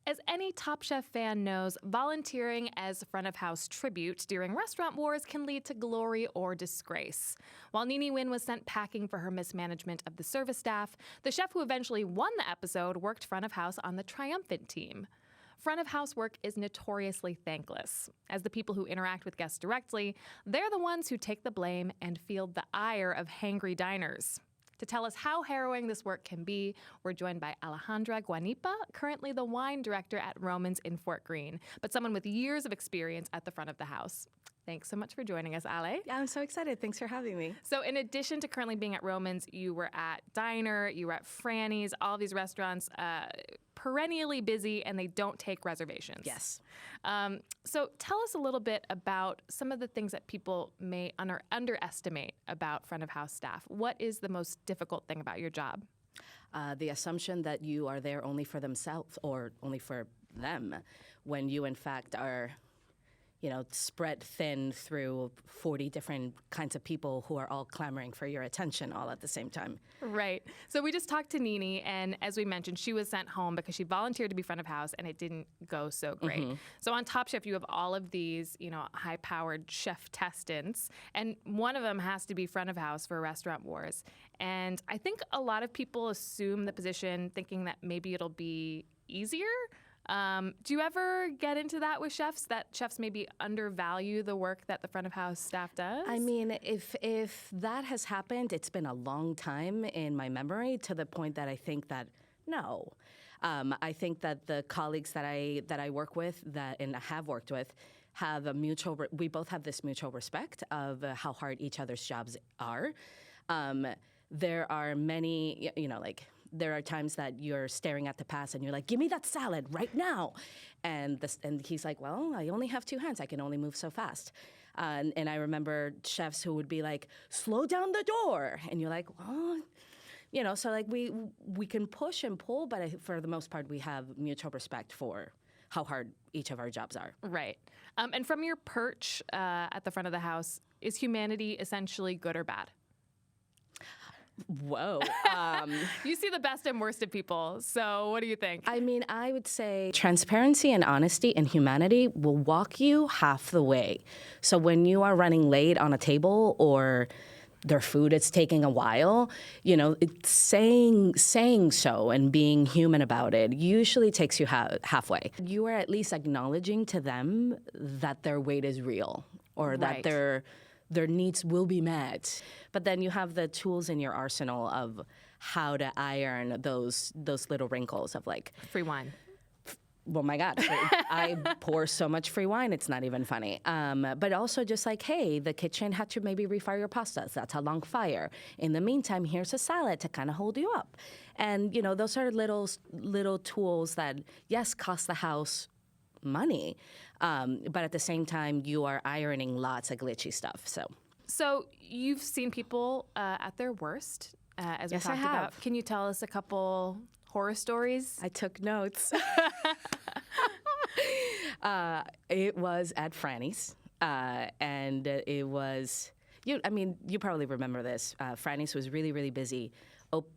As any Top Chef fan knows, volunteering as front of house tribute during restaurant wars can lead to glory or disgrace. While Nene Wynn was sent packing for her mismanagement of the service staff, the chef who eventually won the episode worked front of house on the triumphant team. Front of house work is notoriously thankless. As the people who interact with guests directly, they're the ones who take the blame and field the ire of hangry diners. To tell us how harrowing this work can be, we're joined by Alejandra Guanipa, currently the wine director at Roman's in Fort Greene, but someone with years of experience at the front of the house. Thanks so much for joining us, Ale. Yeah, I'm so excited. Thanks for having me. So in addition to currently being at Roman's, you were at Diner, you were at Franny's, all these restaurants, perennially busy, and they don't take reservations. Yes. So tell us a little bit about some of the things that people may underestimate about front of house staff. What is the most difficult thing about your job? The assumption that you are there only for themselves or only for them, when you in fact are, spread thin through 40 different kinds of people who are all clamoring for your attention all at the same time. Right. So we just talked to Nene, and as we mentioned, she was sent home because she volunteered to be front of house, and it didn't go so great. Mm-hmm. So on Top Chef, you have all of these, high-powered chef testants, and one of them has to be front of house for Restaurant Wars. And I think a lot of people assume the position thinking that maybe it'll be easier. Do you ever get into that with chefs, that chefs maybe undervalue the work that the front of house staff does? I mean, if that has happened, it's been a long time in my memory, to the point that I think that no. I think that the colleagues that I work with and have worked with have we both have this mutual respect of how hard each other's jobs are. There are many, there are times that you're staring at the pass and you're like, give me that salad right now. And he's like, well, I only have two hands. I can only move so fast. And I remember chefs who would be like, slow down the door. And you're like, well, so like we can push and pull, but for the most part, we have mutual respect for how hard each of our jobs are. Right. And from your perch at the front of the house, is humanity essentially good or bad? Whoa. You see the best and worst of people, so what do you think? I mean, I would say transparency and honesty and humanity will walk you half the way. So when you are running late on a table or their food is taking a while, it's saying so and being human about it usually takes you halfway. You are at least acknowledging to them that their wait is real, or that their needs will be met. But then you have the tools in your arsenal of how to iron those little wrinkles of like... Free wine. Oh my God, I pour so much free wine, it's not even funny. But also just like, hey, the kitchen had to maybe refire your pastas. That's a long fire. In the meantime, here's a salad to kind of hold you up. And, those are little tools that, yes, cost the house money, but at the same time, you are ironing lots of glitchy stuff. So you've seen people at their worst, as we yes, talked I have. about. Can you tell us a couple horror stories? I took notes. It was at Franny's, and it was, you probably remember this. Franny's was really, really busy.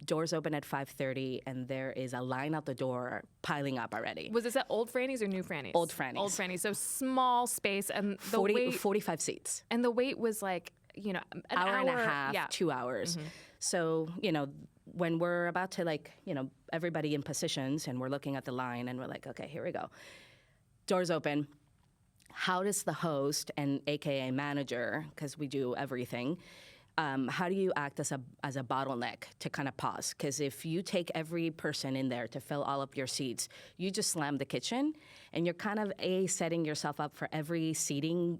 Doors open at 5:30, and there is a line out the door piling up already. Was this at Old Franny's or New Franny's? Old Franny's. Old Franny's, so small space, and the 45 seats. And the wait was like, an hour and a half, 2 hours. Mm-hmm. So, when we're about to everybody in positions and we're looking at the line and we're like, okay, here we go. Doors open. How does the host and AKA manager, because we do everything, how do you act as a bottleneck to kind of pause? Because if you take every person in there to fill all of your seats, you just slam the kitchen, and you're kind of setting yourself up for every seating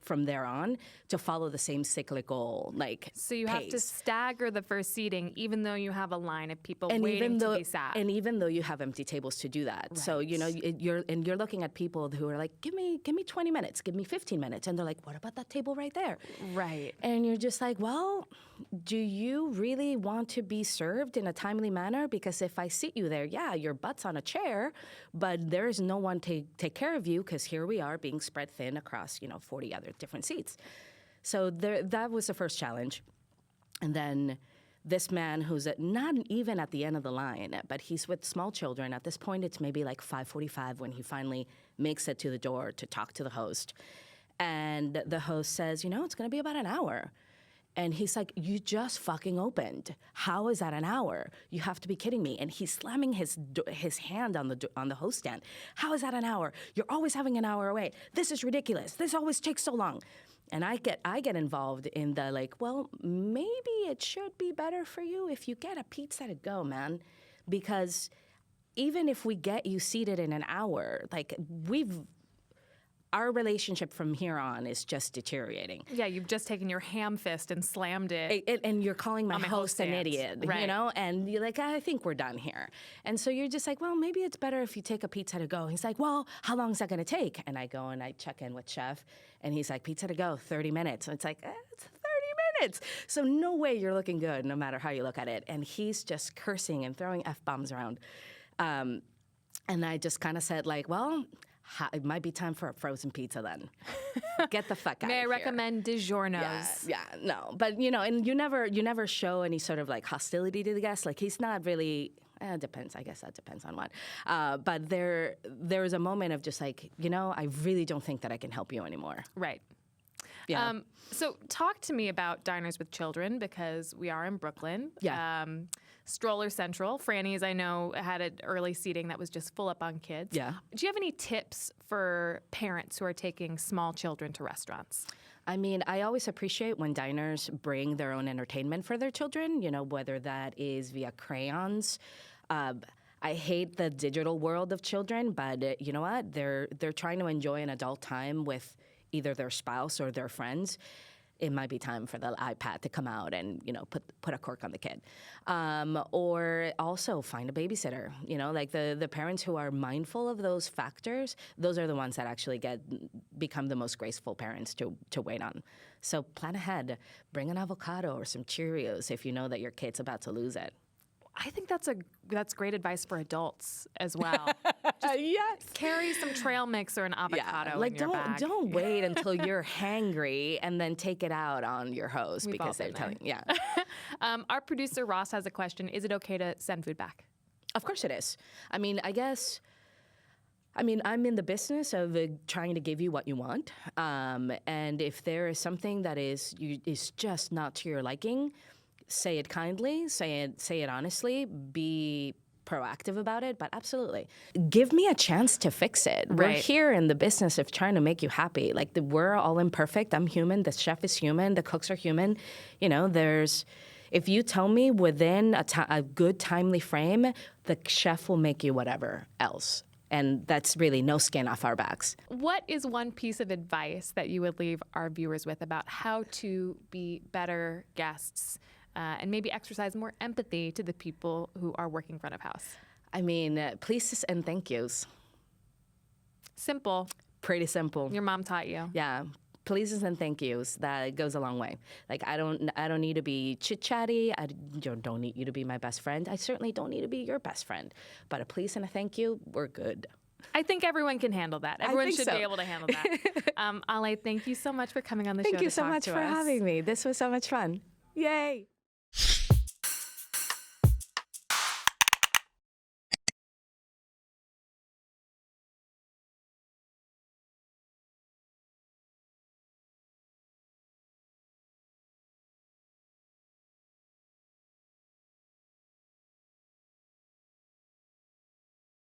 from there on to follow the same cyclical So you pace. have to stagger the first seating, even though you have a line of people waiting to be sat. And even though you have empty tables to do that. Right. So you're looking at people who are like, give me 20 minutes, give me 15 minutes, and they're like, what about that table right there? Right. And you're just like, well, do you really want to be served in a timely manner? Because if I sit you there, yeah, your butt's on a chair, but there is no one to take care of you, because here we are being spread thin across 40 other different seats. So that was the first challenge. And then this man who's not even at the end of the line, but he's with small children. At this point, it's maybe like 5:45 when he finally makes it to the door to talk to the host. And the host says, it's going to be about an hour. And he's like, you just fucking opened. How is that an hour? You have to be kidding me. And he's slamming his hand on the host stand. How is that an hour? You're always having an hour away. This is ridiculous. This always takes so long. And I get involved in the like, well, maybe it should be better for you if you get a pizza to go, man. Because even if we get you seated in an hour, like our relationship from here on is just deteriorating. Yeah, you've just taken your ham fist and slammed it. And you're calling my host an idiot, right. And you're like, I think we're done here. And so you're just like, well, maybe it's better if you take a pizza to go. He's like, well, how long is that going to take? And I go and I check in with Chef, and he's like, pizza to go, 30 minutes. And it's like, it's 30 minutes. So no way you're looking good, no matter how you look at it. And he's just cursing and throwing F-bombs around. And I just kind of said, like, well, it might be time for a frozen pizza then. Get the fuck out of here. May I recommend DiGiorno's? Yeah, no. But, and you never show any sort of, like, hostility to the guest. Like, he's not really, it depends. I guess that depends on what. But there's a moment of just like, I really don't think that I can help you anymore. Right. Yeah. So talk to me about Diners with Children, because we are in Brooklyn. Yeah. Stroller Central. Franny's, I know, had an early seating that was just full up on kids. Yeah. Do you have any tips for parents who are taking small children to restaurants? I mean, I always appreciate when diners bring their own entertainment for their children, whether that is via crayons. I hate the digital world of children, but you know what? They're trying to enjoy an adult time with either their spouse or their friends. It might be time for the iPad to come out and, put a cork on the kid. Or also find a babysitter. Like the parents who are mindful of those factors, those are the ones that actually become the most graceful parents to wait on. So plan ahead. Bring an avocado or some Cheerios if you know that your kid's about to lose it. I think that's great advice for adults as well. Yes. Carry some trail mix or an avocado like in your bag. don't wait until you're hangry and then take it out on your host because they're telling. Yeah. Our producer Ross has a question. Is it okay to send food back? Of course it is. I mean, I'm in the business of trying to give you what you want, and if there is something that is just not to your liking, say it kindly, say it honestly, be proactive about it, but absolutely. Give me a chance to fix it. Right. We're here in the business of trying to make you happy. Like, we're all imperfect. I'm human. The chef is human. The cooks are human. If you tell me within a good, timely frame, the chef will make you whatever else. And that's really no skin off our backs. What is one piece of advice that you would leave our viewers with about how to be better guests and maybe exercise more empathy to the people who are working front of house? I mean, pleases and thank yous. Simple. Pretty simple. Your mom taught you. Yeah. Pleases and thank yous. That goes a long way. Like, I don't need to be chit-chatty. I don't need you to be my best friend. I certainly don't need to be your best friend. But a please and a thank you, we're good. I think everyone can handle that. Everyone should so. be able to handle that. Ale, thank you so much for coming on the show. Thank you so much for having me. This was so much fun. Yay.